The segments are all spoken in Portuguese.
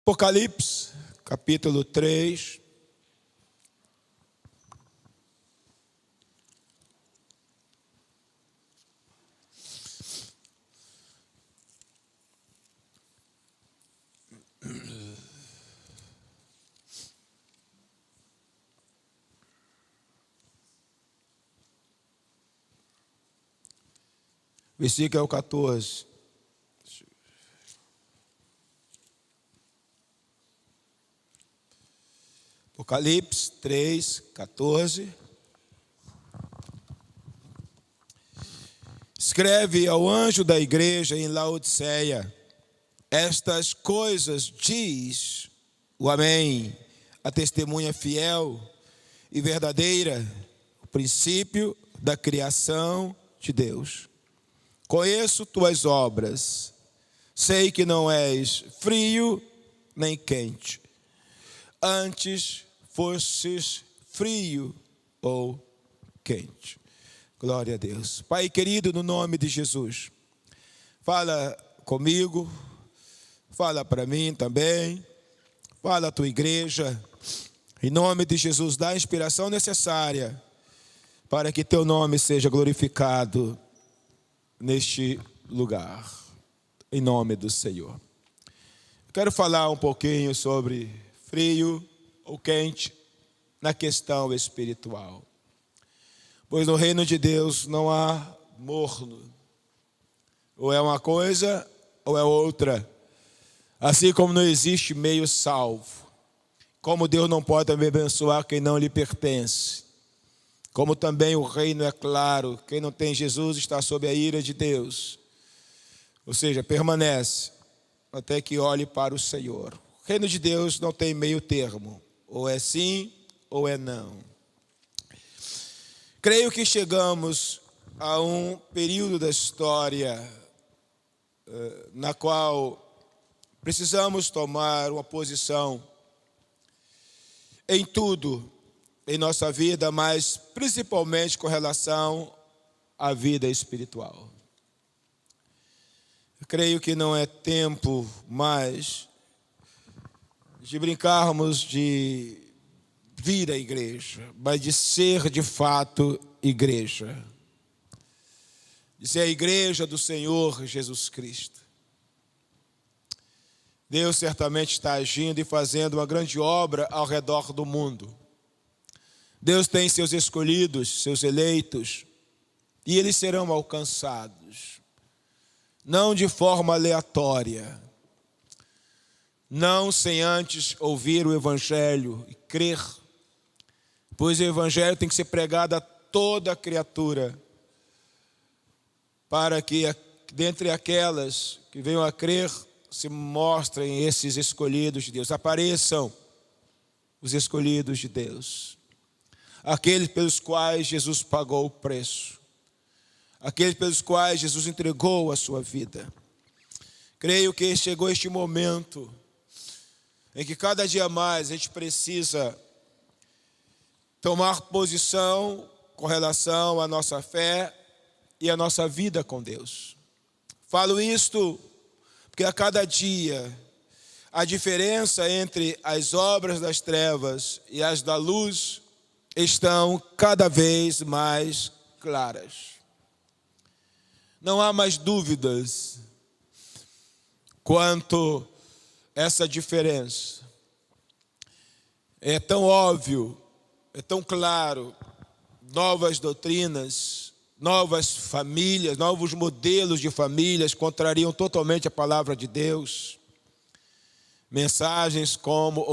Apocalipse, capítulo 3. Versículo 14. Apocalipse 3, 14. Escreve ao anjo da igreja em Laodiceia: estas coisas diz o Amém, a testemunha fiel e verdadeira, o princípio da criação de Deus. Conheço tuas obras, sei que não és frio nem quente. Antes fosses frio ou quente. Glória a Deus. Pai querido, no nome de Jesus, fala comigo, fala para mim também, fala a tua igreja, em nome de Jesus, dá a inspiração necessária para que teu nome seja glorificado neste lugar, em nome do Senhor. Quero falar um pouquinho sobre frio ou quente na questão espiritual. Pois no reino de Deus não há morno. Ou é uma coisa ou é outra. Assim como não existe meio salvo. Como Deus não pode também abençoar quem não lhe pertence. Como também o reino é claro, quem não tem Jesus está sob a ira de Deus. Ou seja, permanece até que olhe para o Senhor. O reino de Deus não tem meio termo, ou é sim ou é não. Creio que chegamos a um período da história na qual precisamos tomar uma posição em tudo em nossa vida, mas principalmente com relação à vida espiritual. Eu creio que não é tempo mais de brincarmos de vir à igreja, mas de ser de fato igreja. De ser a igreja do Senhor Jesus Cristo. Deus certamente está agindo e fazendo uma grande obra ao redor do mundo. Deus tem seus escolhidos, seus eleitos, e eles serão alcançados, não de forma aleatória, não sem antes ouvir o Evangelho e crer, pois o Evangelho tem que ser pregado a toda criatura, para que dentre aquelas que venham a crer, se mostrem esses escolhidos de Deus, apareçam os escolhidos de Deus. Aqueles pelos quais Jesus pagou o preço. Aqueles pelos quais Jesus entregou a sua vida. Creio que chegou este momento em que cada dia mais a gente precisa tomar posição com relação à nossa fé e à nossa vida com Deus. Falo isto porque a cada dia a diferença entre as obras das trevas e as da luz estão cada vez mais claras. Não há mais dúvidas quanto a essa diferença. É tão óbvio, é tão claro, novas doutrinas, novas famílias, novos modelos de famílias contrariam totalmente a palavra de Deus. Mensagens como,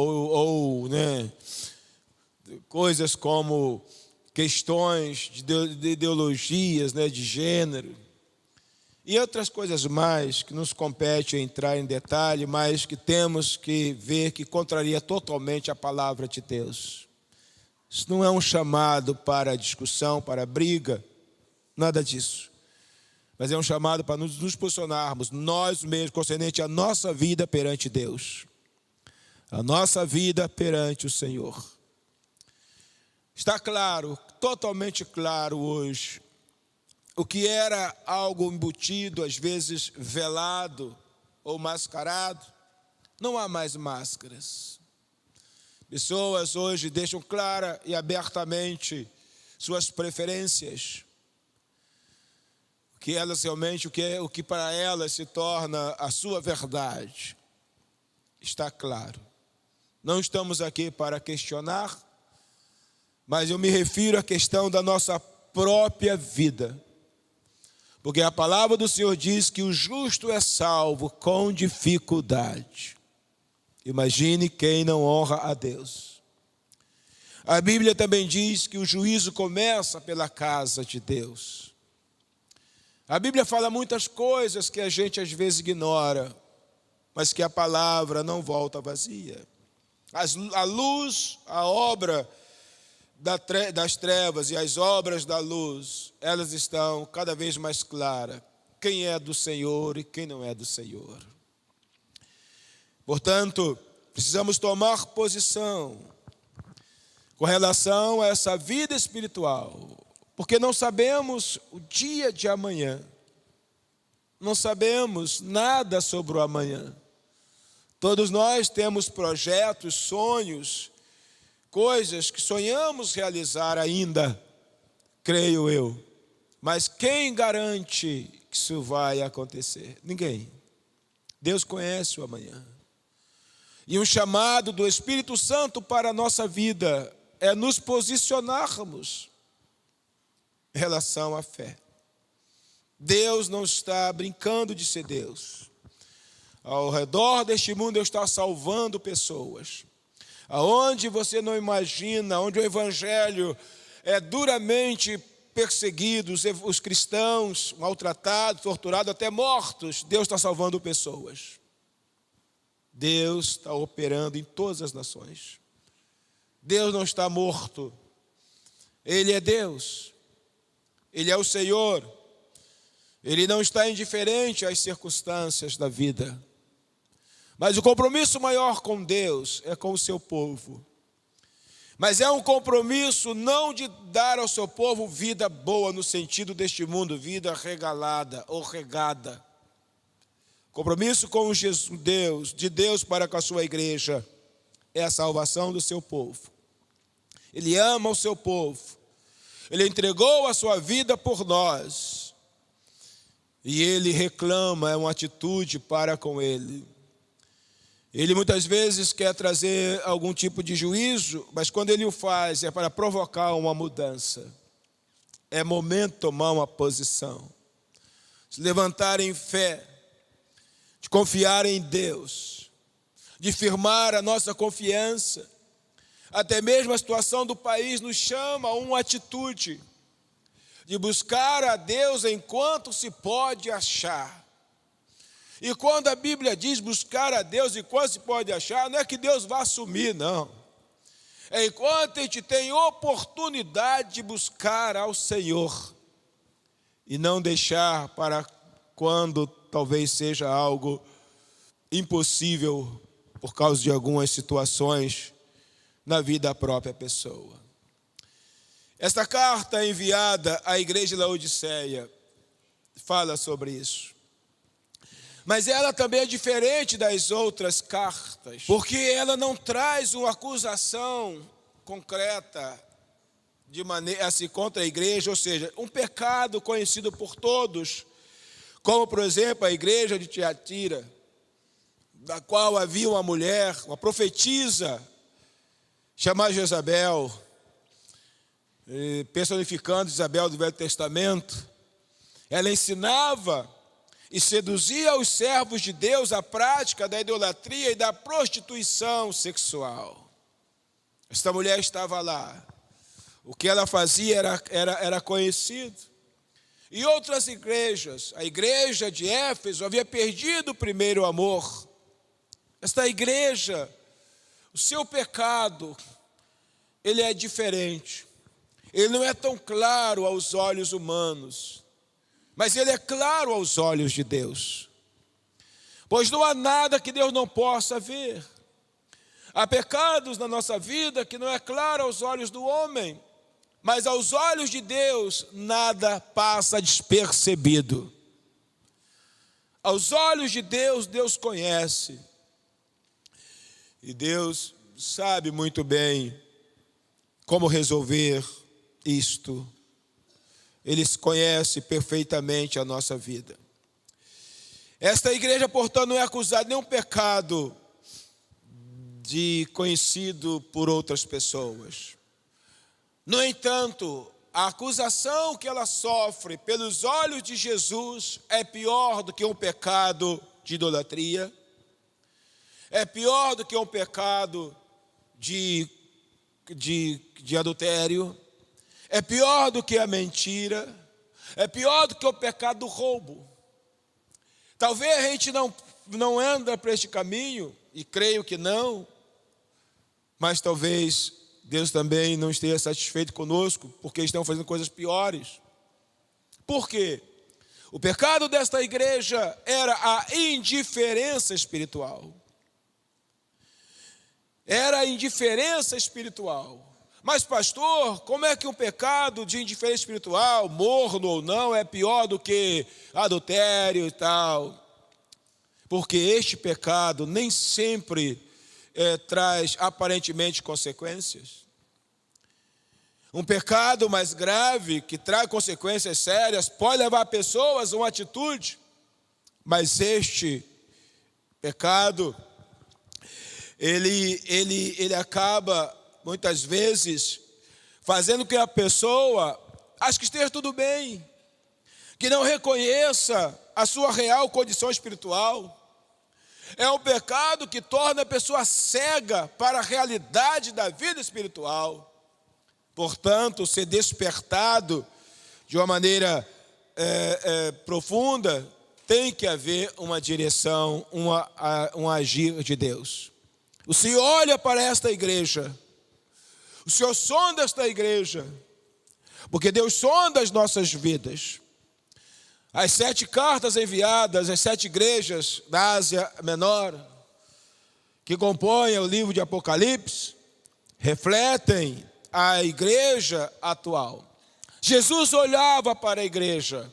coisas como questões de ideologias, de gênero e outras coisas mais que nos compete entrar em detalhe, mas que temos que ver que contraria totalmente a palavra de Deus. Isso não é um chamado para discussão, para briga, nada disso. Mas é um chamado para nos posicionarmos, nós mesmos, concernente à nossa vida perante Deus. A nossa vida perante o Senhor. Está claro, totalmente claro hoje, o que era algo embutido, às vezes velado ou mascarado, Não há mais máscaras. Pessoas hoje deixam clara e abertamente suas preferências. Que elas realmente, o que para elas se torna a sua verdade. Está claro. Não estamos aqui para questionar, mas eu me refiro à questão da nossa própria vida. Porque a palavra do Senhor diz que o justo é salvo com dificuldade. Imagine quem não honra a Deus. A Bíblia também diz que o juízo começa pela casa de Deus. A Bíblia fala muitas coisas que a gente às vezes ignora, mas que a palavra não volta vazia. A luz, a obra das trevas e as obras da luz, elas estão cada vez mais claras. Quem é do Senhor e quem não é do Senhor. Portanto, precisamos tomar posição com relação a essa vida espiritual. Porque não sabemos o dia de amanhã. Não sabemos nada sobre o amanhã. Todos nós temos projetos, sonhos, coisas que sonhamos realizar ainda, creio eu. Mas quem garante que isso vai acontecer? Ninguém. Deus conhece o amanhã. E um chamado do Espírito Santo para a nossa vida é nos posicionarmos em relação à fé. Deus não está brincando de ser Deus. Ao redor deste mundo Deus está salvando pessoas. Aonde você não imagina, onde o Evangelho é duramente perseguido, os cristãos maltratados, torturados, até mortos, Deus está salvando pessoas. Deus está operando em todas as nações. Deus não está morto. Ele é Deus. Ele é o Senhor. Ele não está indiferente às circunstâncias da vida. Mas o compromisso maior com Deus é com o seu povo. Mas é um compromisso não de dar ao seu povo vida boa no sentido deste mundo, vida regalada ou regada. Compromisso com Deus, de Deus para com a sua igreja, é a salvação do seu povo. Ele ama o seu povo. Ele entregou a sua vida por nós. E Ele reclama, é uma atitude para com Ele. Ele muitas vezes quer trazer algum tipo de juízo, mas quando Ele o faz é para provocar uma mudança. É momento de tomar uma posição. Se levantar em fé, de confiar em Deus, de firmar a nossa confiança. Até mesmo a situação do país nos chama a uma atitude de buscar a Deus enquanto se pode achar. E quando a Bíblia diz buscar a Deus enquanto se pode achar, não é que Deus vá sumir, não. É enquanto a gente tem oportunidade de buscar ao Senhor e não deixar para quando talvez seja algo impossível por causa de algumas situações na vida da própria pessoa. Esta carta enviada à igreja de Laodiceia fala sobre isso. Mas ela também é diferente das outras cartas, porque ela não traz uma acusação concreta de maneira assim contra a igreja, ou seja, um pecado conhecido por todos, como por exemplo a igreja de Tiatira, da qual havia uma mulher, uma profetisa, chamada Jezabel, personificando Isabel do Velho Testamento. Ela ensinava e seduzia os servos de Deus à prática da idolatria e da prostituição sexual. Esta mulher estava lá. O que ela fazia era conhecido. E outras igrejas, a igreja de Éfeso havia perdido o primeiro amor. Esta igreja, o seu pecado, ele é diferente. Ele não é tão claro aos olhos humanos, mas ele é claro aos olhos de Deus. Pois não há nada que Deus não possa ver. Há pecados na nossa vida que não é claro aos olhos do homem, mas aos olhos de Deus nada passa despercebido. Aos olhos de Deus, Deus conhece. E Deus sabe muito bem como resolver isto. Ele conhece perfeitamente a nossa vida. Esta igreja, portanto, não é acusada de nenhum pecado conhecido por outras pessoas. No entanto, a acusação que ela sofre pelos olhos de Jesus é pior do que um pecado de idolatria, é pior do que um pecado de adultério, é pior do que a mentira, é pior do que o pecado do roubo. Talvez a gente não anda por este caminho, e creio que não, mas talvez Deus também não esteja satisfeito conosco, porque estamos fazendo coisas piores. Por quê? O pecado desta igreja era a indiferença espiritual. Era a indiferença espiritual. Mas pastor, como é que um pecado de indiferença espiritual, morno ou não, é pior do que adultério e tal? Porque este pecado nem sempre traz aparentemente consequências. Um pecado mais grave, que traz consequências sérias, pode levar pessoas a uma atitude, mas este pecado, ele acaba, muitas vezes, fazendo que a pessoa ache que esteja tudo bem, que não reconheça a sua real condição espiritual. É um pecado que torna a pessoa cega para a realidade da vida espiritual. Portanto, ser despertado de uma maneira profunda, tem que haver uma direção, um agir de Deus. O Senhor olha para esta igreja, o Senhor sonda esta igreja, porque Deus sonda as nossas vidas. As 7 cartas enviadas às 7 igrejas da Ásia Menor, que compõem o livro de Apocalipse, refletem a igreja atual. Jesus olhava para a igreja,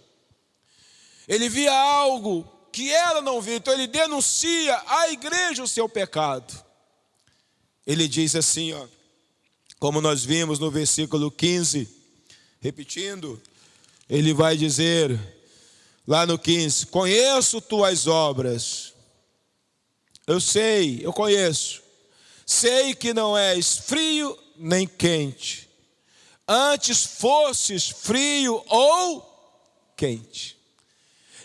ele via algo que ela não via, então ele denuncia à igreja o seu pecado. Ele diz assim, como nós vimos no versículo 15, repetindo, ele vai dizer, lá no 15, conheço tuas obras, eu conheço, sei que não és frio nem quente, antes fosses frio ou quente.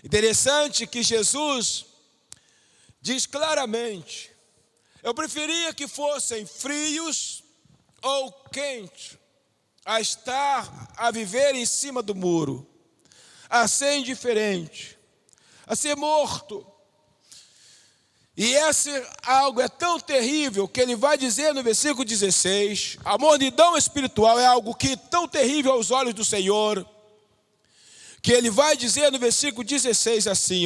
Interessante que Jesus diz claramente, eu preferia que fossem frios ou quentes, a viver em cima do muro, a ser indiferente, a ser morto. E esse algo é tão terrível que ele vai dizer no versículo 16, a mornidão espiritual é algo que é tão terrível aos olhos do Senhor, que ele vai dizer no versículo 16 assim,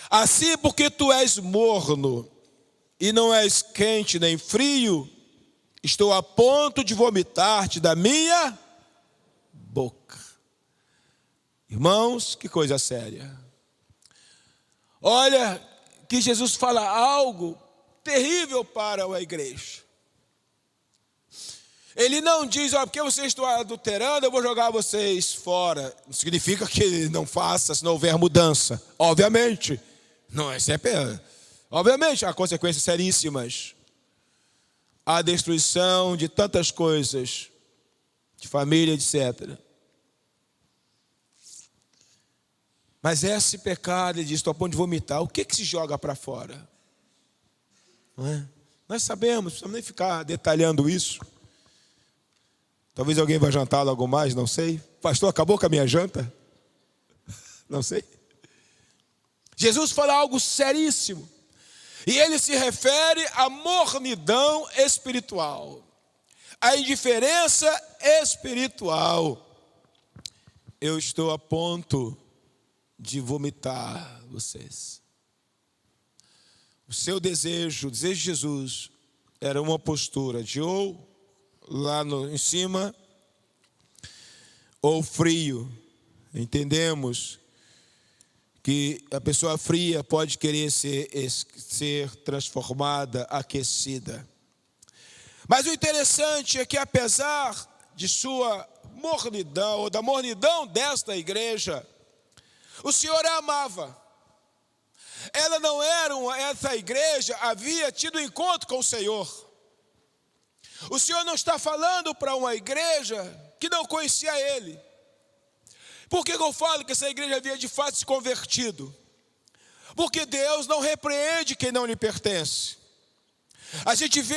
assim porque tu és morno e não és quente nem frio, estou a ponto de vomitar-te da minha boca. Irmãos, que coisa séria. Olha que Jesus fala algo terrível para a igreja. Ele não diz, porque vocês estão adulterando, eu vou jogar vocês fora. Não significa que não faça se não houver mudança. Obviamente. Não é sempre. Obviamente, há consequências seríssimas. A destruição de tantas coisas, de família, etc. Mas esse pecado, ele diz, estou a ponto de vomitar. O que se joga para fora? Não é? Nós sabemos, não precisamos nem ficar detalhando isso. Talvez alguém vá jantar logo mais, não sei. Pastor, acabou com a minha janta? Não sei. Jesus fala algo seríssimo. E ele se refere à mornidão espiritual, à indiferença espiritual. Eu estou a ponto de vomitar vocês. O seu desejo, o desejo de Jesus, era uma postura de ou lá em cima, ou frio. Entendemos que a pessoa fria pode querer ser transformada, aquecida. Mas o interessante é que, apesar de sua mornidão, ou da mornidão desta igreja, o Senhor a amava. Ela não era essa igreja havia tido encontro com o Senhor. O Senhor não está falando para uma igreja que não conhecia Ele. Por que eu falo que essa igreja havia de fato se convertido? Porque Deus não repreende quem não lhe pertence. A gente vê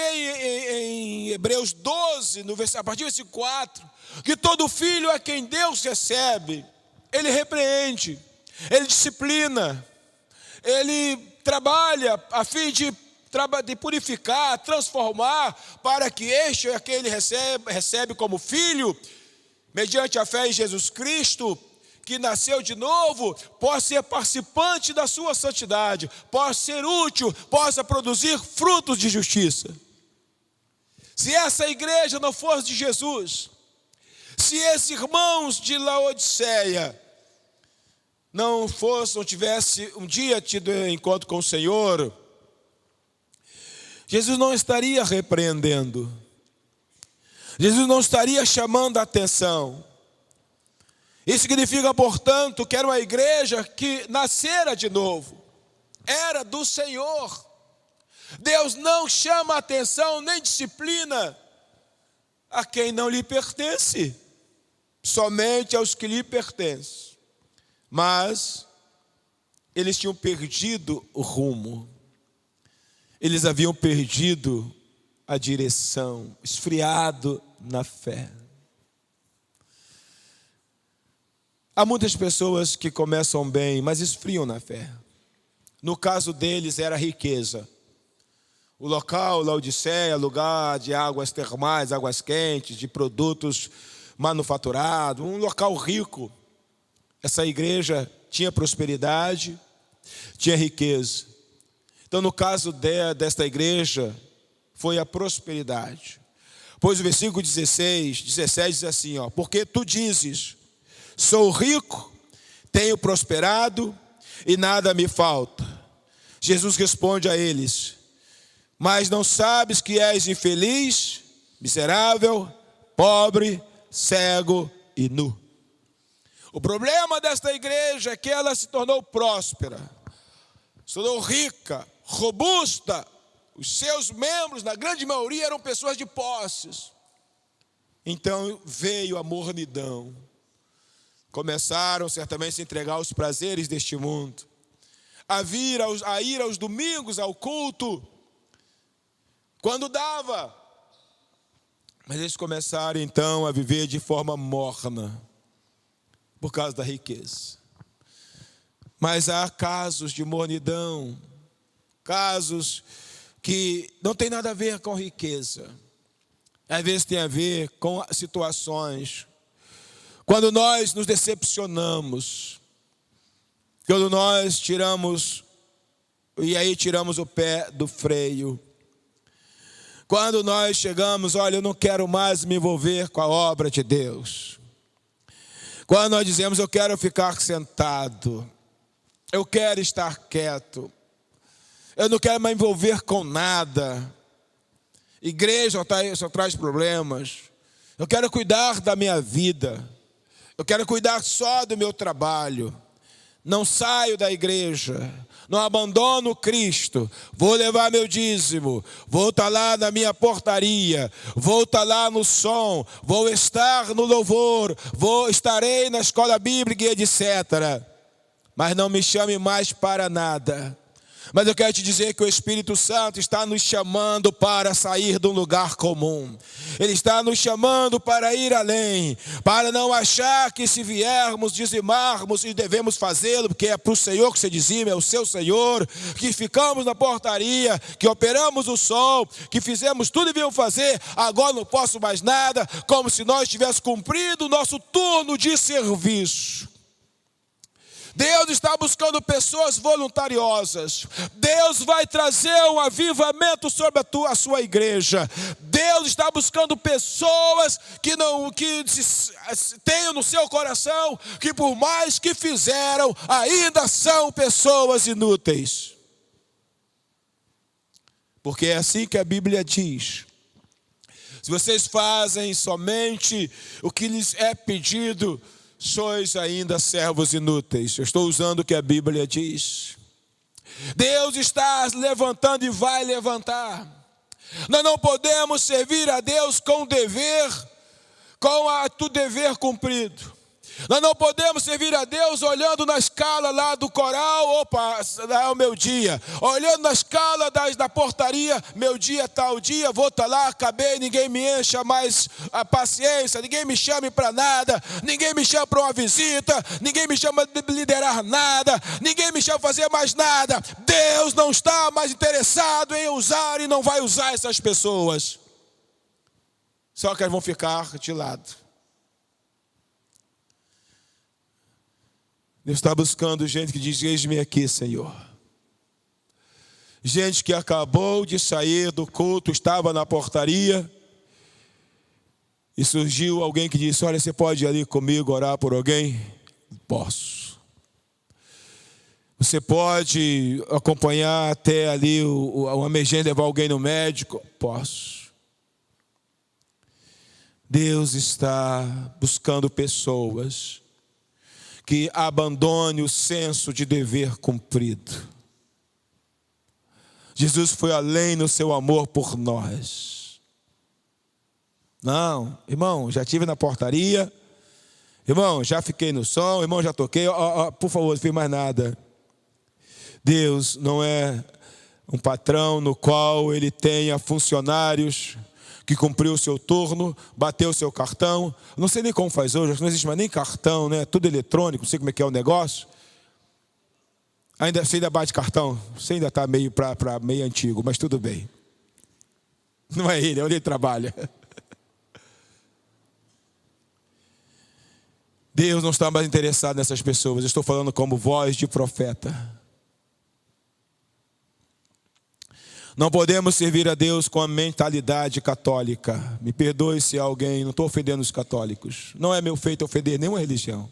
em Hebreus 12, a partir do versículo 4, que todo filho a quem Deus recebe, Ele repreende, Ele disciplina, Ele trabalha a fim de purificar, transformar, para que este é aquele recebe como filho, mediante a fé em Jesus Cristo, que nasceu de novo, possa ser participante da sua santidade, possa ser útil, possa produzir frutos de justiça. Se essa igreja não fosse de Jesus, se esses irmãos de Laodiceia não tivesse um dia tido encontro com o Senhor, Jesus não estaria repreendendo, Jesus não estaria chamando a atenção. Isso significa, portanto, que era uma igreja que nascera de novo, era do Senhor. Deus não chama a atenção nem disciplina a quem não lhe pertence, somente aos que lhe pertencem. Mas eles tinham perdido o rumo, eles haviam perdido a direção, esfriado na fé. Há muitas pessoas que começam bem, mas esfriam na fé. No caso deles era a riqueza. O local, Laodiceia, lugar de águas termais, águas quentes, de produtos manufaturados, um local rico. Essa igreja tinha prosperidade, tinha riqueza. Então, no caso desta igreja, foi a prosperidade. Pois o versículo 17 diz assim, porque tu dizes, sou rico, tenho prosperado e nada me falta. Jesus responde a eles, mas não sabes que és infeliz, miserável, pobre, cego e nu. O problema desta igreja é que ela se tornou próspera, se tornou rica, robusta. Os seus membros, na grande maioria, eram pessoas de posses. Então veio a mornidão. Começaram certamente a se entregar aos prazeres deste mundo, a ir aos domingos ao culto, quando dava. Mas eles começaram então a viver de forma morna, por causa da riqueza. Mas há casos de mornidão, casos que não tem nada a ver com riqueza. Às vezes tem a ver com situações. Quando nós nos decepcionamos, quando nós tiramos o pé do freio, quando nós chegamos, olha, eu não quero mais me envolver com a obra de Deus. Quando nós dizemos, eu quero ficar sentado, eu quero estar quieto, eu não quero me envolver com nada, igreja só traz problemas, eu quero cuidar da minha vida, eu quero cuidar só do meu trabalho, não saio da igreja, não abandono Cristo, vou levar meu dízimo, vou estar lá na minha portaria, vou estar lá no som, vou estar no louvor, estarei na escola bíblica, etc. Mas não me chame mais para nada. Mas eu quero te dizer que o Espírito Santo está nos chamando para sair de um lugar comum. Ele está nos chamando para ir além, para não achar que se viermos, dizimarmos, e devemos fazê-lo, porque é para o Senhor que se dizima, é o seu Senhor, que ficamos na portaria, que operamos o som, que fizemos tudo e devíamos fazer, agora não posso mais nada, como se nós tivéssemos cumprido o nosso turno de serviço. Deus está buscando pessoas voluntariosas. Deus vai trazer um avivamento sobre a sua igreja. Deus está buscando pessoas que tenham no seu coração que, por mais que fizeram, ainda são pessoas inúteis. Porque é assim que a Bíblia diz: se vocês fazem somente o que lhes é pedido, sois ainda servos inúteis. Eu estou usando o que a Bíblia diz. Deus está levantando e vai levantar. Nós não podemos servir a Deus com dever, com o dever cumprido. Nós não podemos servir a Deus olhando na escala lá do coral, opa, é o meu dia. Olhando na escala da portaria, meu dia é tal dia, vou estar lá, acabei, ninguém me encha mais a paciência, ninguém me chame para nada, ninguém me chama para uma visita, ninguém me chama de liderar nada, ninguém me chama para fazer mais nada. Deus não está mais interessado em usar e não vai usar essas pessoas. Só que elas vão ficar de lado. Deus está buscando gente que diz: eis-me aqui, Senhor. Gente que acabou de sair do culto, estava na portaria, e surgiu alguém que disse: olha, você pode ir ali comigo orar por alguém? Posso. Você pode acompanhar até ali uma emergência, levar alguém no médico? Posso. Deus está buscando pessoas que abandone o senso de dever cumprido. Jesus foi além no seu amor por nós. Não, irmão, já estive na portaria, irmão, já fiquei no som, irmão, já toquei, por favor, não fiz mais nada. Deus não é um patrão no qual ele tenha funcionários que cumpriu o seu turno, bateu o seu cartão. Não sei nem como faz hoje, não existe mais nem cartão, né? Tudo eletrônico, não sei como é que é o negócio. Você ainda bate cartão? Você ainda está meio antigo, mas tudo bem. Não é ele, é onde ele trabalha. Deus não está mais interessado nessas pessoas. Eu estou falando como voz de profeta. Não podemos servir a Deus com a mentalidade católica. Me perdoe se alguém, não estou ofendendo os católicos. Não é meu feito ofender nenhuma religião.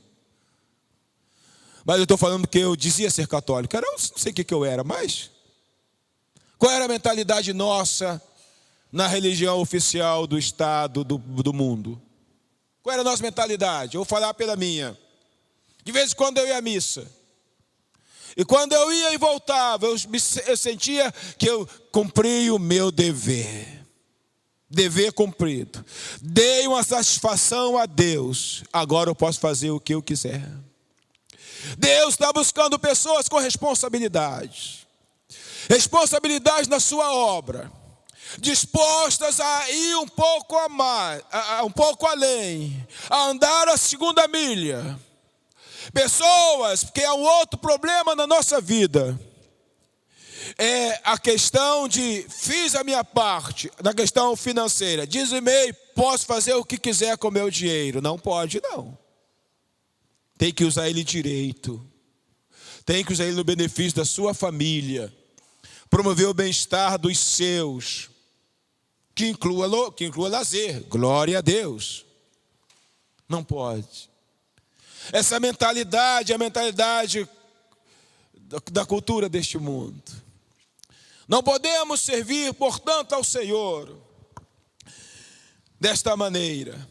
Mas eu estou falando que eu dizia ser católico. Eu não sei o que eu era, mas qual era a mentalidade nossa na religião oficial do Estado, do mundo? Qual era a nossa mentalidade? Eu vou falar pela minha. De vez em quando eu ia à missa. E quando eu ia e voltava, eu sentia que eu cumpri o meu dever. Dever cumprido. Dei uma satisfação a Deus. Agora eu posso fazer o que eu quiser. Deus está buscando pessoas com responsabilidade. Responsabilidade na sua obra. Dispostas a ir um pouco além. A andar a segunda milha. Pessoas, porque é um outro problema na nossa vida, é a questão de fiz a minha parte, na questão financeira, dizimei, posso fazer o que quiser com o meu dinheiro. Não pode, não. Tem que usar ele direito, tem que usar ele no benefício da sua família, promover o bem-estar dos seus, que inclua lazer, glória a Deus. Não pode. Essa mentalidade é a mentalidade da cultura deste mundo. Não podemos servir, portanto, ao Senhor desta maneira.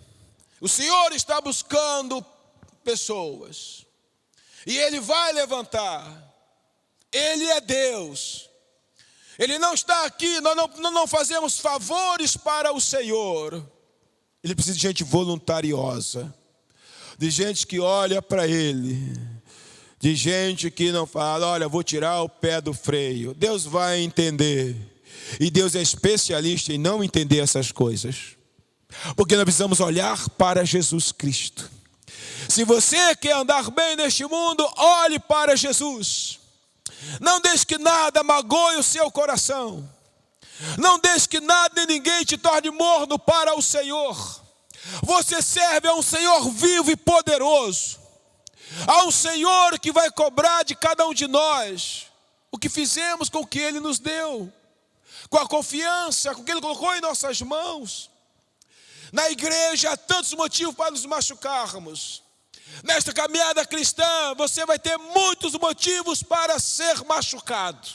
O Senhor está buscando pessoas. E Ele vai levantar. Ele é Deus. Ele não está aqui, nós não fazemos favores para o Senhor. Ele precisa de gente voluntariosa. De gente que olha para Ele, de gente que não fala, olha, vou tirar o pé do freio. Deus vai entender, e Deus é especialista em não entender essas coisas, porque nós precisamos olhar para Jesus Cristo. Se você quer andar bem neste mundo, olhe para Jesus. Não deixe que nada magoe o seu coração. Não deixe que nada nem ninguém te torne morno para o Senhor. Você serve a um Senhor vivo e poderoso. Há um Senhor que vai cobrar de cada um de nós o que fizemos com o que Ele nos deu, com a confiança, com o que Ele colocou em nossas mãos. Na igreja há tantos motivos para nos machucarmos. Nesta caminhada cristã, você vai ter muitos motivos para ser machucado.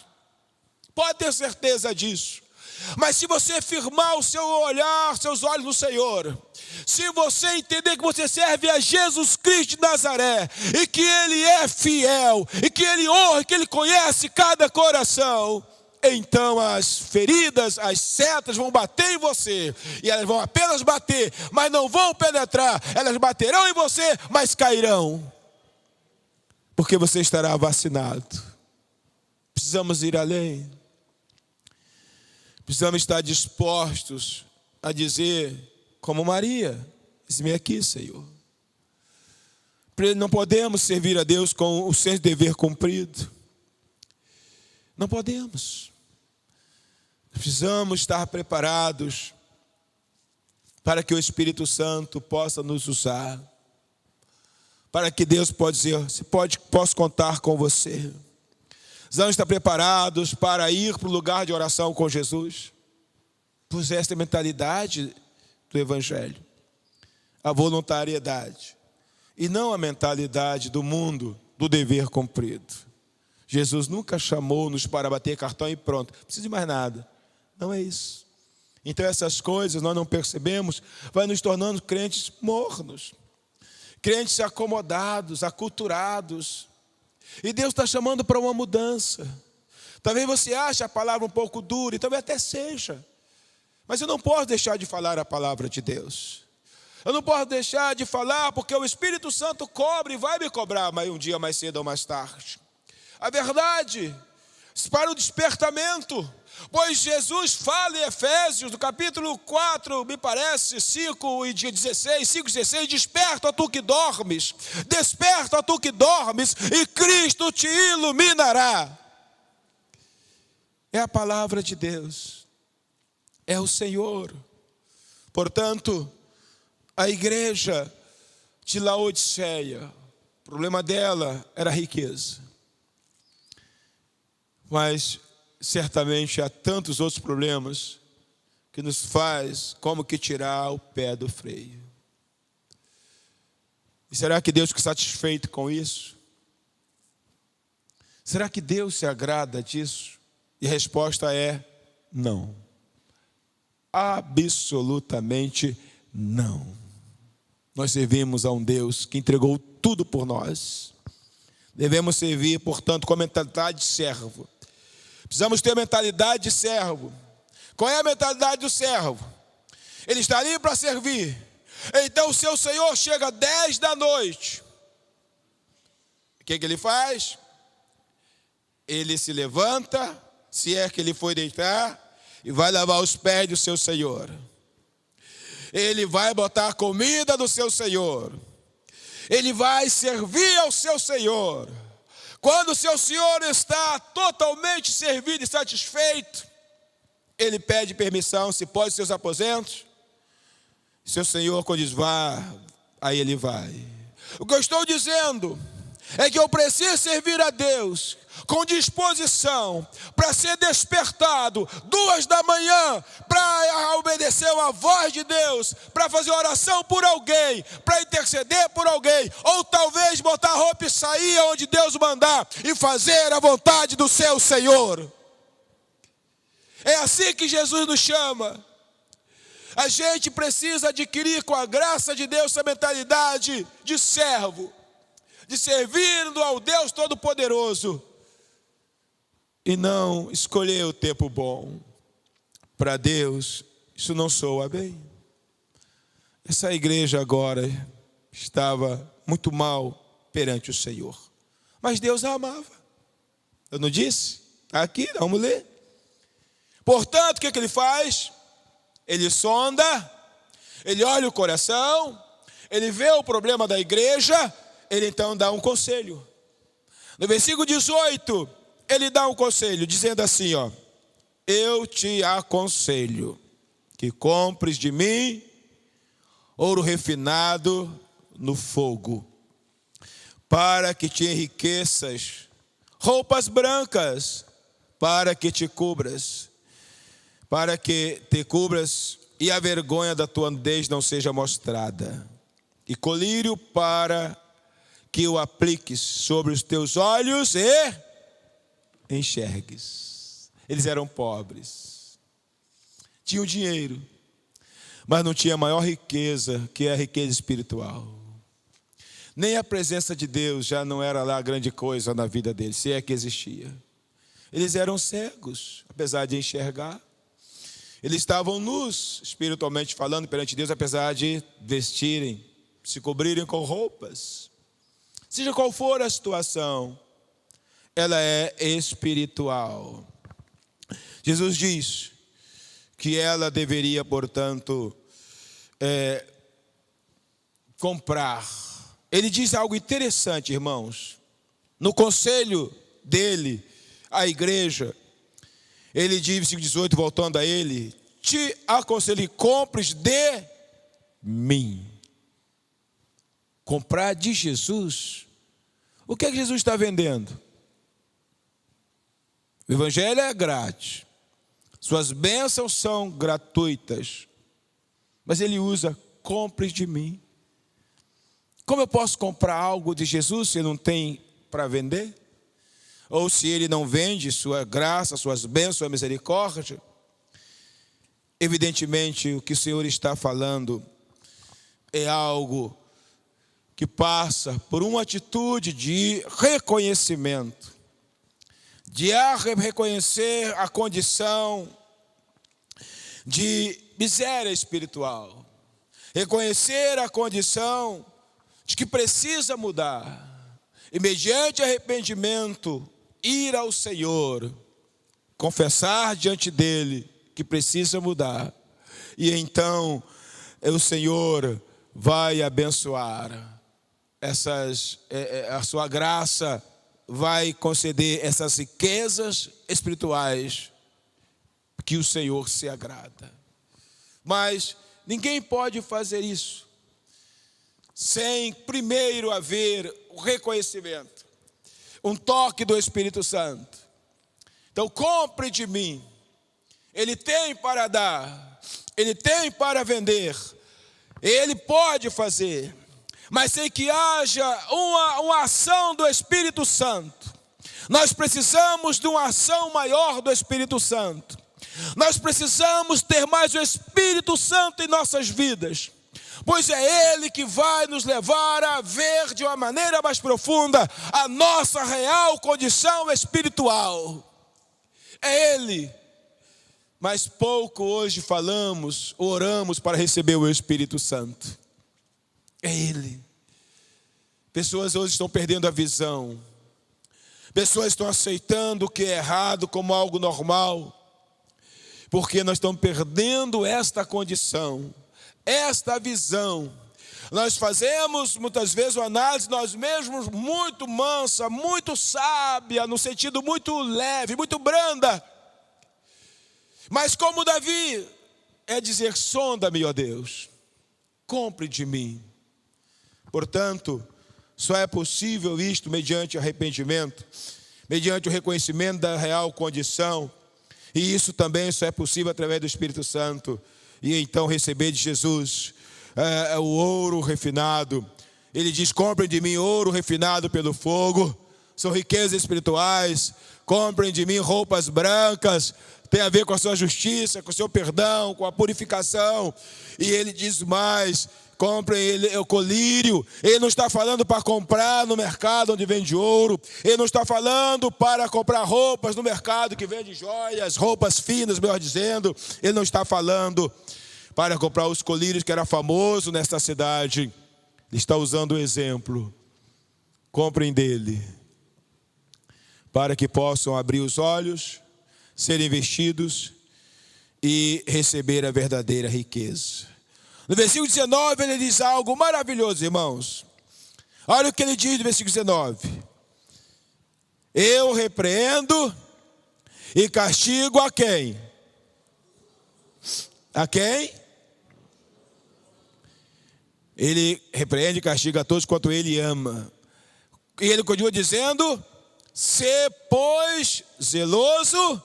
Pode ter certeza disso. Mas se você firmar o seu olhar, seus olhos no Senhor, se você entender que você serve a Jesus Cristo de Nazaré, e que Ele é fiel, e que Ele honra, e que Ele conhece cada coração, então as feridas, as setas vão bater em você, e elas vão apenas bater, mas não vão penetrar. Elas baterão em você, mas cairão, porque você estará vacinado. Precisamos ir além. Precisamos estar dispostos a dizer, como Maria: eis-me aqui, Senhor. Não podemos servir a Deus com o senso de dever cumprido. Não podemos. Precisamos estar preparados para que o Espírito Santo possa nos usar. Para que Deus possa dizer: posso contar com você. Precisamos estar preparados para ir para o lugar de oração com Jesus. Pois esta é a mentalidade do Evangelho. A voluntariedade. E não a mentalidade do mundo, do dever cumprido. Jesus nunca chamou-nos para bater cartão e pronto. Não precisa de mais nada. Não é isso. Então essas coisas nós não percebemos, vai nos tornando crentes mornos. Crentes acomodados, aculturados. E Deus está chamando para uma mudança. Talvez você ache a palavra um pouco dura, e talvez até seja. Mas eu não posso deixar de falar a palavra de Deus. Eu não posso deixar de falar, porque o Espírito Santo cobra e vai me cobrar um dia mais cedo ou mais tarde. A verdade, para o despertamento. Pois Jesus fala em Efésios, no capítulo 4, me parece, 5 e 16, 5 e 16, desperta tu que dormes, desperta tu que dormes, e Cristo te iluminará. É a palavra de Deus, é o Senhor. Portanto, a igreja de Laodiceia, o problema dela era a riqueza. Mas certamente há tantos outros problemas que nos faz como que tirar o pé do freio. E será que Deus fica satisfeito com isso? Será que Deus se agrada disso? E a resposta é não. Absolutamente não. Nós servimos a um Deus que entregou tudo por nós. Devemos servir, portanto, com a mentalidade de servo. Precisamos ter mentalidade de servo. Qual é a mentalidade do servo? Ele está ali para servir. Então o seu Senhor chega 10 da noite. O que ele faz? Ele se levanta, se é que ele foi deitar, e vai lavar os pés do seu Senhor. Ele vai botar comida no seu Senhor. Ele vai servir ao seu Senhor. Quando o seu Senhor está totalmente servido e satisfeito, ele pede permissão, se pode, seus aposentos. Seu Senhor, quando diz vá, aí ele vai. O que eu estou dizendo é que eu preciso servir a Deus com disposição, para ser despertado 2 da manhã, para obedecer uma voz de Deus, para fazer oração por alguém, para interceder por alguém, ou talvez botar a roupa e sair onde Deus mandar e fazer a vontade do seu Senhor. É assim que Jesus nos chama. A gente precisa adquirir com a graça de Deus essa mentalidade de servo, de servindo ao Deus Todo-Poderoso, e não escolher o tempo bom. Para Deus, isso não soa bem. Essa igreja agora estava muito mal perante o Senhor, mas Deus a amava. Eu não disse? Aqui, vamos ler. Portanto, o que ele faz? Ele sonda, ele olha o coração, ele vê o problema da igreja, ele então dá um conselho. No versículo 18, ele dá um conselho, dizendo assim, ó: eu te aconselho que compres de mim ouro refinado no fogo, para que te enriqueças, roupas brancas, para que te cubras, e a vergonha da tua nudez não seja mostrada, e colírio para que o apliques sobre os teus olhos e enxergues. Eles eram pobres, tinham dinheiro, mas não tinha a maior riqueza, que é a riqueza espiritual. Nem a presença de Deus já não era lá grande coisa na vida deles, se é que existia. Eles eram cegos, apesar de enxergar. Eles estavam nus, espiritualmente falando, perante Deus, apesar de vestirem, se cobrirem com roupas. Seja qual for a situação, ela é espiritual. Jesus diz que ela deveria, portanto, comprar. Ele diz algo interessante, irmãos. No conselho dele, à igreja, ele diz, versículo 18, voltando a ele: te aconselho que compres de mim. Comprar de Jesus. O que é que Jesus está vendendo? O evangelho é grátis. Suas bênçãos são gratuitas. Mas ele usa: compre de mim. Como eu posso comprar algo de Jesus se ele não tem para vender? Ou se ele não vende sua graça, suas bênçãos, sua misericórdia? Evidentemente, o que o Senhor está falando é algo que passa por uma atitude de reconhecimento, de reconhecer a condição de miséria espiritual, reconhecer a condição de que precisa mudar, e mediante arrependimento, ir ao Senhor, confessar diante dele que precisa mudar, e então o Senhor vai abençoar, a sua graça vai conceder essas riquezas espirituais que o Senhor se agrada. Mas ninguém pode fazer isso sem primeiro haver o reconhecimento, um toque do Espírito Santo. Então, compre de mim. Ele tem para dar, ele tem para vender, ele pode fazer, mas sem que haja uma ação do Espírito Santo. Nós precisamos de uma ação maior do Espírito Santo. Nós precisamos ter mais o Espírito Santo em nossas vidas, pois é Ele que vai nos levar a ver de uma maneira mais profunda a nossa real condição espiritual. É Ele. Mas pouco hoje falamos, oramos para receber o Espírito Santo. É Ele. Pessoas hoje estão perdendo a visão. Pessoas estão aceitando o que é errado como algo normal, porque nós estamos perdendo esta condição, esta visão. Nós fazemos muitas vezes uma análise nós mesmos muito mansa, muito sábia, no sentido muito leve, muito branda. Mas como Davi, é dizer: sonda-me, ó Deus, compre de mim. Portanto, só é possível isto mediante arrependimento, mediante o reconhecimento da real condição. E isso também só é possível através do Espírito Santo. E então receber de Jesus o ouro refinado. Ele diz: comprem de mim ouro refinado pelo fogo. São riquezas espirituais. Comprem de mim roupas brancas. Tem a ver com a sua justiça, com o seu perdão, com a purificação. E ele diz mais: comprem ele, o colírio. Ele não está falando para comprar no mercado onde vende ouro. Ele não está falando para comprar roupas no mercado que vende joias, roupas finas, melhor dizendo. Ele não está falando para comprar os colírios que era famoso nesta cidade. Ele está usando o exemplo. Comprem dele, para que possam abrir os olhos, serem vestidos e receber a verdadeira riqueza. No versículo 19 ele diz algo maravilhoso, irmãos. Olha o que ele diz no versículo 19: eu repreendo e castigo a quem? A quem? Ele repreende e castiga a todos quanto ele ama. E ele continua dizendo: sê, pois, zeloso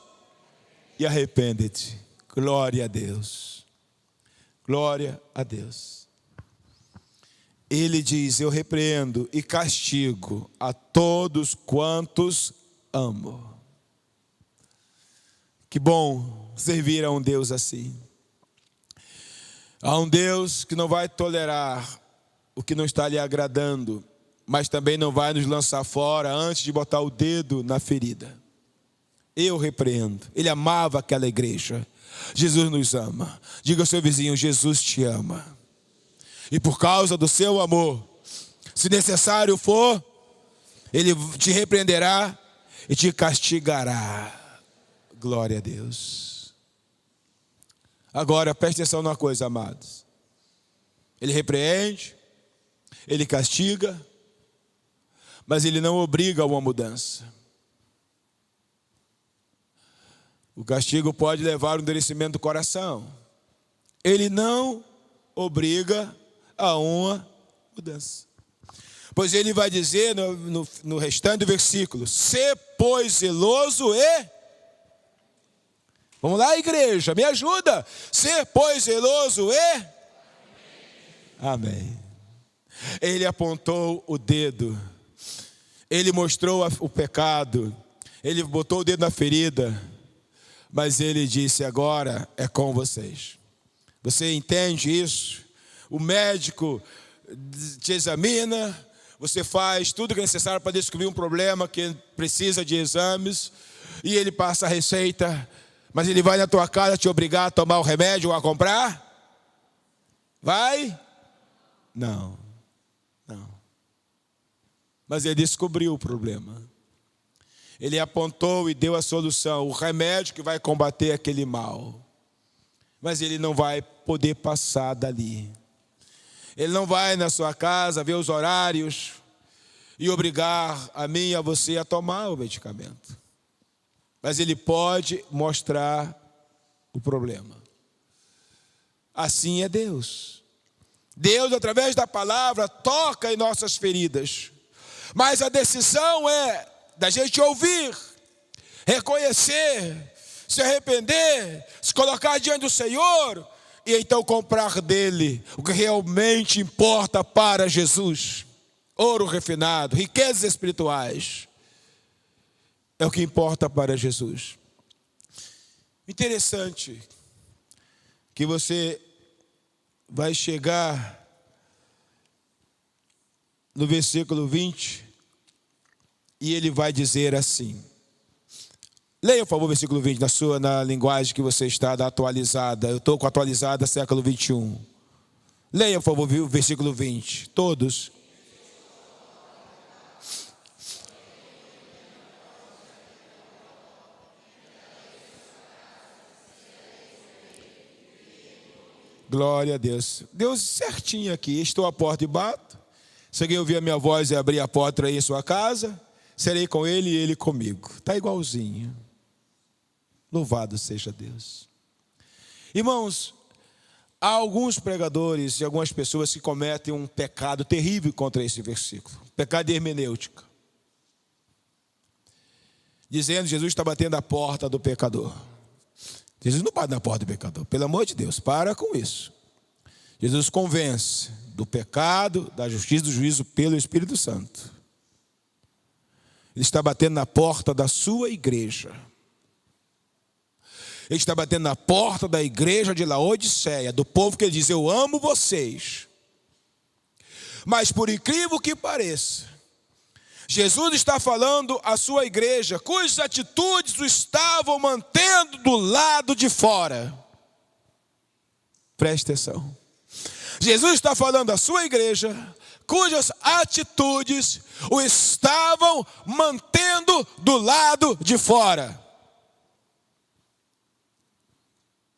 e arrepende-te. Glória a Deus. Glória a Deus. Ele diz: eu repreendo e castigo a todos quantos amo. Que bom servir a um Deus assim. A um Deus que não vai tolerar o que não está lhe agradando, mas também não vai nos lançar fora antes de botar o dedo na ferida. Eu repreendo. Ele amava aquela igreja. Jesus nos ama. Diga ao seu vizinho: Jesus te ama. E por causa do seu amor, se necessário for, Ele te repreenderá e te castigará. Glória a Deus. Agora, preste atenção numa coisa, amados. Ele repreende, Ele castiga, mas Ele não obriga a uma mudança. O castigo pode levar ao endurecimento do coração. Ele não obriga a uma mudança. Pois ele vai dizer no restante do versículo: sê, pois, zeloso e... Vamos lá, igreja, me ajuda. Sê, pois, zeloso e... Amém. Ele apontou o dedo. Ele mostrou o pecado. Ele botou o dedo na ferida. Mas ele disse: agora é com vocês. Você entende isso? O médico te examina, você faz tudo que é necessário para descobrir um problema que precisa de exames, e ele passa a receita, mas ele vai na tua casa te obrigar a tomar o remédio ou a comprar? Vai? Não. Mas ele descobriu o problema. Ele apontou e deu a solução, o remédio que vai combater aquele mal. Mas ele não vai poder passar dali. Ele não vai na sua casa ver os horários e obrigar a mim e a você a tomar o medicamento. Mas ele pode mostrar o problema. Assim é Deus. Deus, através da palavra, toca em nossas feridas. Mas a decisão é da gente ouvir, reconhecer, se arrepender, se colocar diante do Senhor e então comprar dele o que realmente importa para Jesus. Ouro refinado, riquezas espirituais, é o que importa para Jesus. Interessante que você vai chegar no versículo 20 e ele vai dizer assim. Leia, por favor, o versículo 20 na linguagem que você está, da atualizada. Eu estou com a atualizada século 21. Leia, por favor, o versículo 20. Todos. Glória a Deus. Deus certinho aqui. Estou à porta e bato. Se alguém ouvir a minha voz e abrir a porta aí em sua casa, serei com ele e ele comigo. Está igualzinho. Louvado seja Deus. Irmãos, há alguns pregadores e algumas pessoas que cometem um pecado terrível contra esse versículo. Pecado de hermenêutica. Dizendo que Jesus está batendo a porta do pecador. Jesus não bate na porta do pecador. Pelo amor de Deus, para com isso. Jesus convence do pecado, da justiça, do juízo pelo Espírito Santo. Ele está batendo na porta da sua igreja. Ele está batendo na porta da igreja de Laodiceia, do povo que ele diz: eu amo vocês. Mas por incrível que pareça, Jesus está falando à sua igreja, cujas atitudes o estavam mantendo do lado de fora. Preste atenção. Jesus está falando à sua igreja, cujas atitudes o estavam mantendo do lado de fora.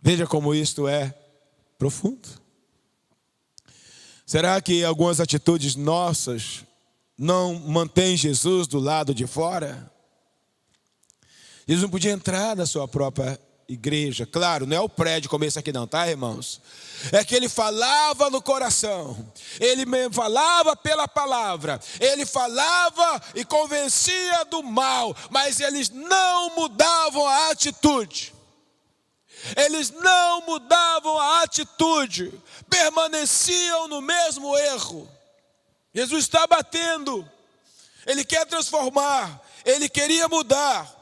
Veja como isto é profundo. Será que algumas atitudes nossas não mantêm Jesus do lado de fora? Jesus não podia entrar na sua própria igreja. Claro, não é o prédio como esse aqui não, tá, irmãos? É que ele falava no coração, ele falava pela palavra, ele falava e convencia do mal, mas eles não mudavam a atitude. Eles não mudavam a atitude, permaneciam no mesmo erro. Jesus está batendo, ele quer transformar, ele queria mudar,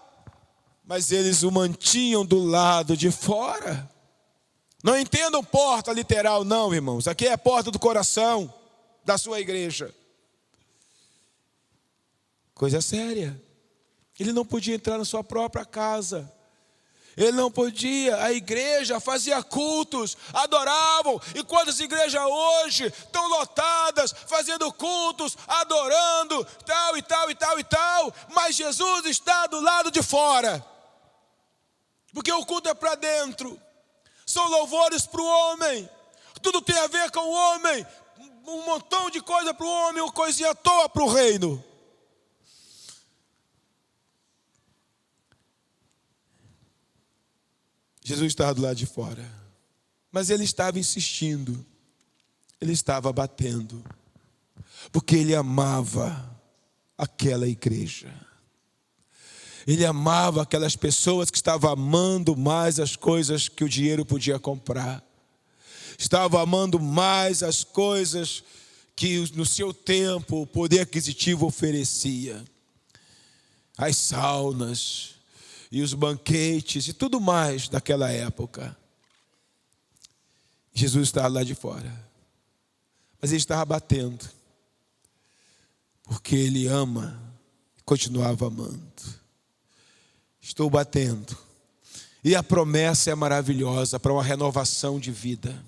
mas eles o mantinham do lado de fora. Não entendam porta literal não, irmãos. Aqui é a porta do coração da sua igreja. Coisa séria. Ele não podia entrar na sua própria casa. Ele não podia. A igreja fazia cultos, adoravam. E quantas igrejas hoje estão lotadas, fazendo cultos, adorando, tal e tal e tal e tal. Mas Jesus está do lado de fora. Porque o culto é para dentro. São louvores para o homem. Tudo tem a ver com o homem. Um montão de coisa para o homem, uma coisinha à toa para o reino. Jesus estava do lado de fora. Mas ele estava insistindo. Ele estava batendo. Porque ele amava aquela igreja. Ele amava aquelas pessoas que estavam amando mais as coisas que o dinheiro podia comprar. Estava amando mais as coisas que no seu tempo o poder aquisitivo oferecia. As saunas e os banquetes e tudo mais daquela época. Jesus estava lá de fora. Mas ele estava batendo. Porque ele ama e continuava amando. Estou batendo. E a promessa é maravilhosa para uma renovação de vida.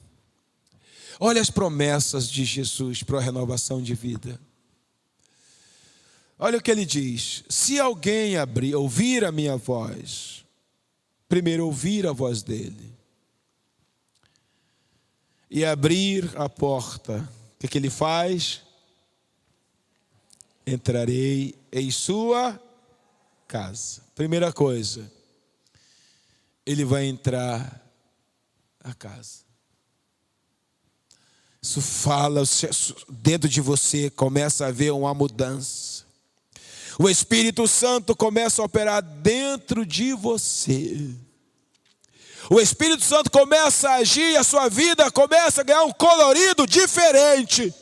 Olha as promessas de Jesus para uma renovação de vida. Olha o que ele diz. Se alguém ouvir a minha voz, primeiro ouvir a voz dele, e abrir a porta, o que ele faz? Entrarei em sua casa. Primeira coisa, ele vai entrar na casa. Isso fala, dentro de você começa a haver uma mudança. O Espírito Santo começa a operar dentro de você. O Espírito Santo começa a agir e a sua vida começa a ganhar um colorido diferente.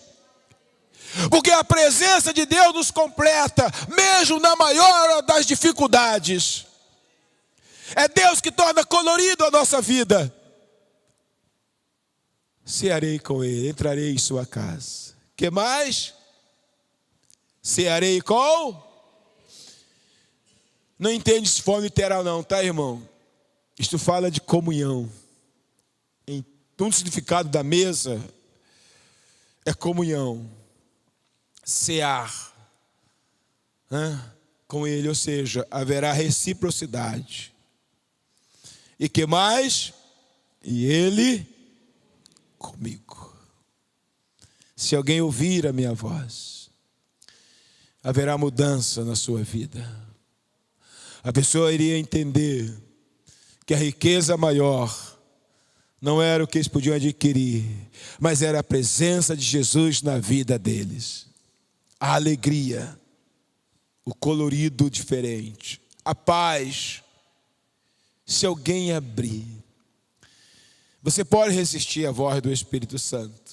Porque a presença de Deus nos completa, mesmo na maior das dificuldades. É Deus que torna colorido a nossa vida. Cearei com ele, entrarei em sua casa. Que mais? Cearei com? Não entende se for literal não, tá, irmão? Isto fala de comunhão. Um significado da mesa é comunhão. Cear com ele, ou seja, haverá reciprocidade. E que mais? E ele comigo. Se alguém ouvir a minha voz, haverá mudança na sua vida. A pessoa iria entender que a riqueza maior não era o que eles podiam adquirir, mas era a presença de Jesus na vida deles. A alegria, o colorido diferente, a paz. Se alguém abrir, você pode resistir à voz do Espírito Santo.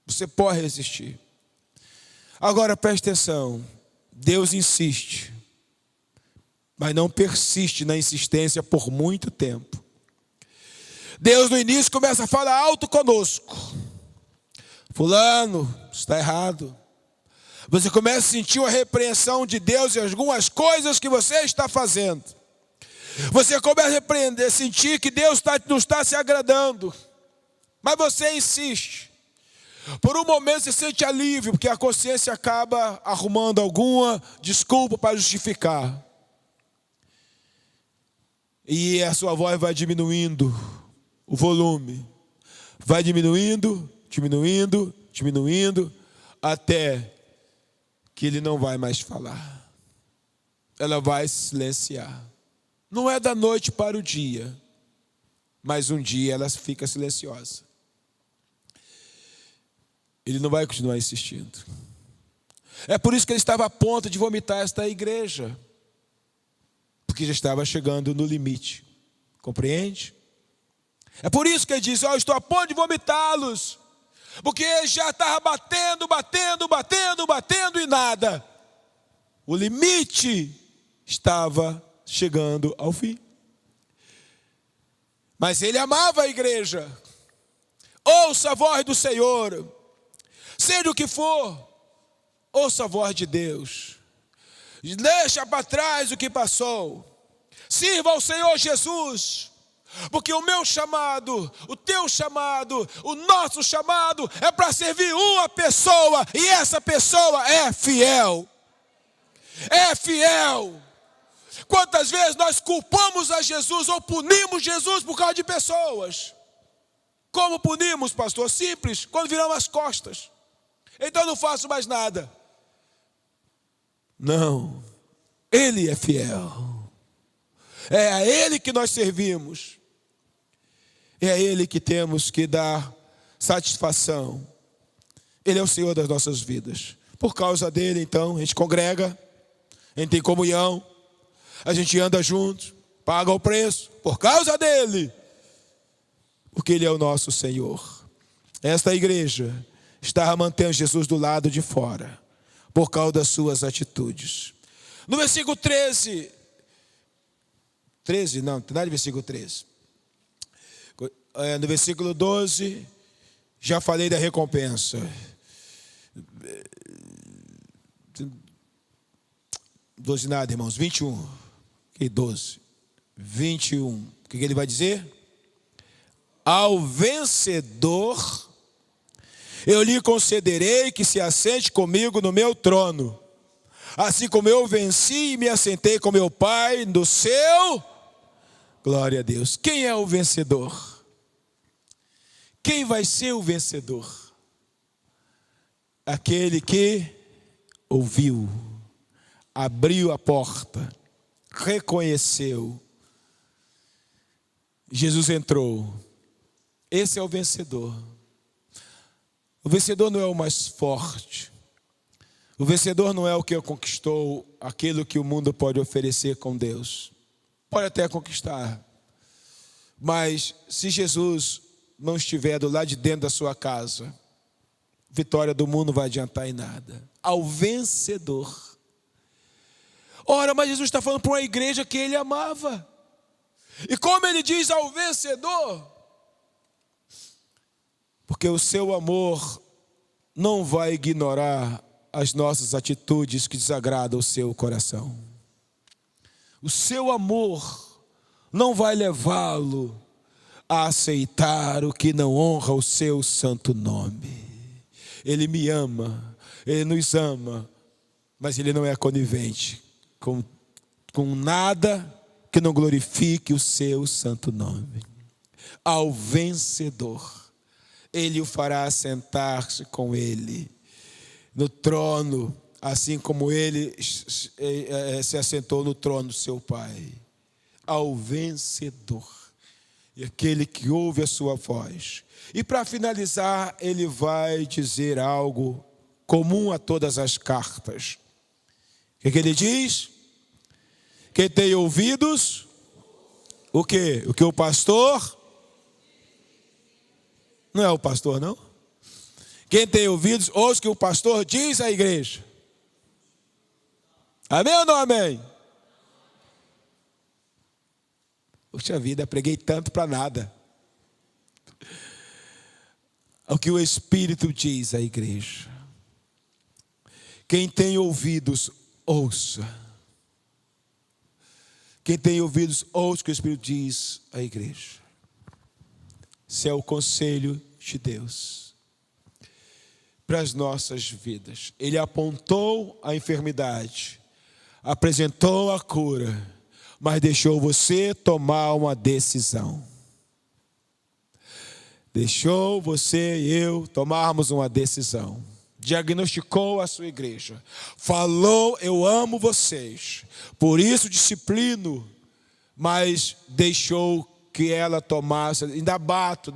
Você pode resistir. Agora preste atenção. Deus insiste, mas não persiste na insistência por muito tempo. Deus no início começa a falar alto conosco. Fulano, está errado. Você começa a sentir uma repreensão de Deus em algumas coisas que você está fazendo. Você começa a repreender, a sentir que Deus não está se agradando. Mas você insiste. Por um momento você sente alívio, porque a consciência acaba arrumando alguma desculpa para justificar. E a sua voz vai diminuindo o volume. Vai diminuindo, diminuindo, diminuindo, até que ele não vai mais falar. Ela vai silenciar. Não é da noite para o dia, mas um dia ela fica silenciosa. Ele não vai continuar insistindo. É por isso que ele estava a ponto de vomitar esta igreja, porque já estava chegando no limite. Compreende? É por isso que ele diz: eu estou a ponto de vomitá-los, porque ele já estava batendo e nada. O limite estava chegando ao fim. Mas ele amava a igreja. Ouça a voz do Senhor, seja o que for, ouça a voz de Deus. Deixa para trás o que passou. Sirva ao Senhor Jesus, porque o meu chamado, o teu chamado, o nosso chamado é para servir uma pessoa, e essa pessoa é fiel. É fiel. Quantas vezes nós culpamos a Jesus ou punimos Jesus por causa de pessoas? Como punimos, pastor? Simples, quando viramos as costas. Então não faço mais nada. Não, Ele é fiel. É a Ele que nós servimos. É a Ele que temos que dar satisfação. Ele é o Senhor das nossas vidas. Por causa dele, então, a gente congrega, a gente tem comunhão, a gente anda junto, paga o preço, por causa dele. Porque ele é o nosso Senhor. Esta igreja está mantendo Jesus do lado de fora, por causa das suas atitudes. No versículo 13, não, não tem nada de versículo 13. No versículo 12, já falei da recompensa. 12 nada, irmãos, 21. Que 12? 21. O que ele vai dizer? Ao vencedor, eu lhe concederei que se assente comigo no meu trono, assim como eu venci e me assentei com meu Pai no seu. Glória a Deus. Quem é o vencedor? Quem vai ser o vencedor? Aquele que ouviu, abriu a porta, reconheceu, Jesus entrou. Esse é o vencedor. O vencedor não é o mais forte. O vencedor não é o que conquistou aquilo que o mundo pode oferecer com Deus. Pode até conquistar, mas se Jesus não estiver do lado de dentro da sua casa, vitória do mundo não vai adiantar em nada. Ao vencedor. Ora, mas Jesus está falando para uma igreja que ele amava. E como ele diz ao vencedor? Porque o seu amor não vai ignorar as nossas atitudes que desagradam o seu coração. O seu amor não vai levá-lo a aceitar o que não honra o seu santo nome. Ele me ama, ele nos ama, mas ele não é conivente com nada que não glorifique o seu santo nome. Ao vencedor, ele o fará assentar-se com ele no trono, assim como ele se assentou no trono do seu Pai. Ao vencedor, e aquele que ouve a sua voz. E para finalizar, ele vai dizer algo comum a todas as cartas. O que ele diz? Quem tem ouvidos, o quê? O que o pastor? Não é o pastor, não? Quem tem ouvidos, ouça o que o pastor diz à igreja. Amém ou não amém? Poxa vida, preguei tanto para nada. O que o Espírito diz à igreja. Quem tem ouvidos, ouça. Quem tem ouvidos, ouça o que o Espírito diz à igreja. Esse é o conselho de Deus para as nossas vidas. Ele apontou a enfermidade, apresentou a cura, mas deixou você tomar uma decisão. Deixou você e eu tomarmos uma decisão. Diagnosticou a sua igreja. Falou, eu amo vocês, por isso disciplino, mas deixou que ela tomasse, ainda bato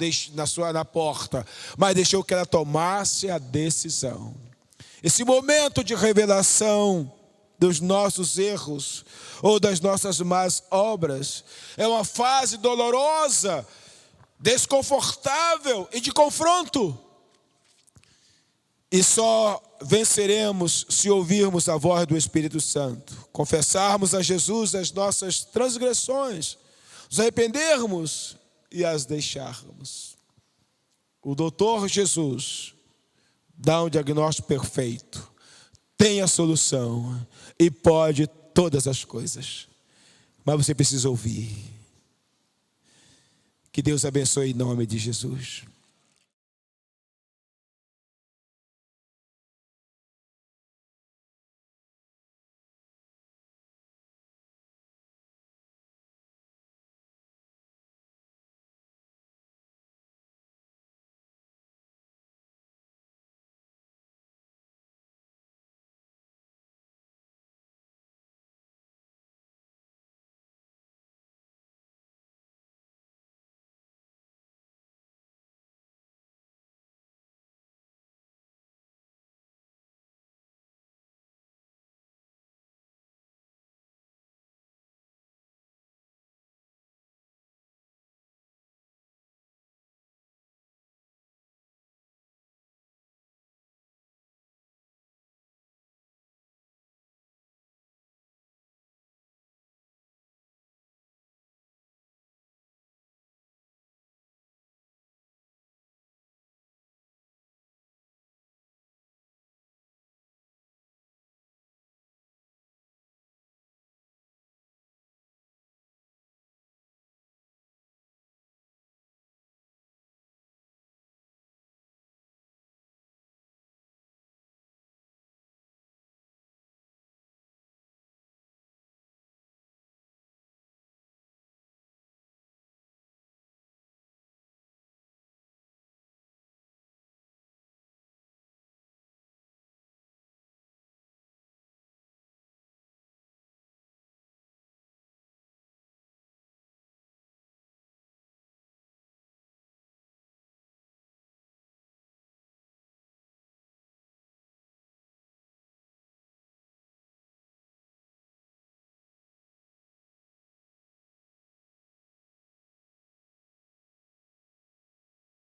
na porta, mas deixou que ela tomasse a decisão. Esse momento de revelação dos nossos erros ou das nossas más obras é uma fase dolorosa, desconfortável e de confronto. E só venceremos se ouvirmos a voz do Espírito Santo, confessarmos a Jesus as nossas transgressões, nos arrependermos e as deixarmos. O doutor Jesus dá um diagnóstico perfeito, tem a solução e pode todas as coisas, mas você precisa ouvir. Que Deus abençoe em nome de Jesus.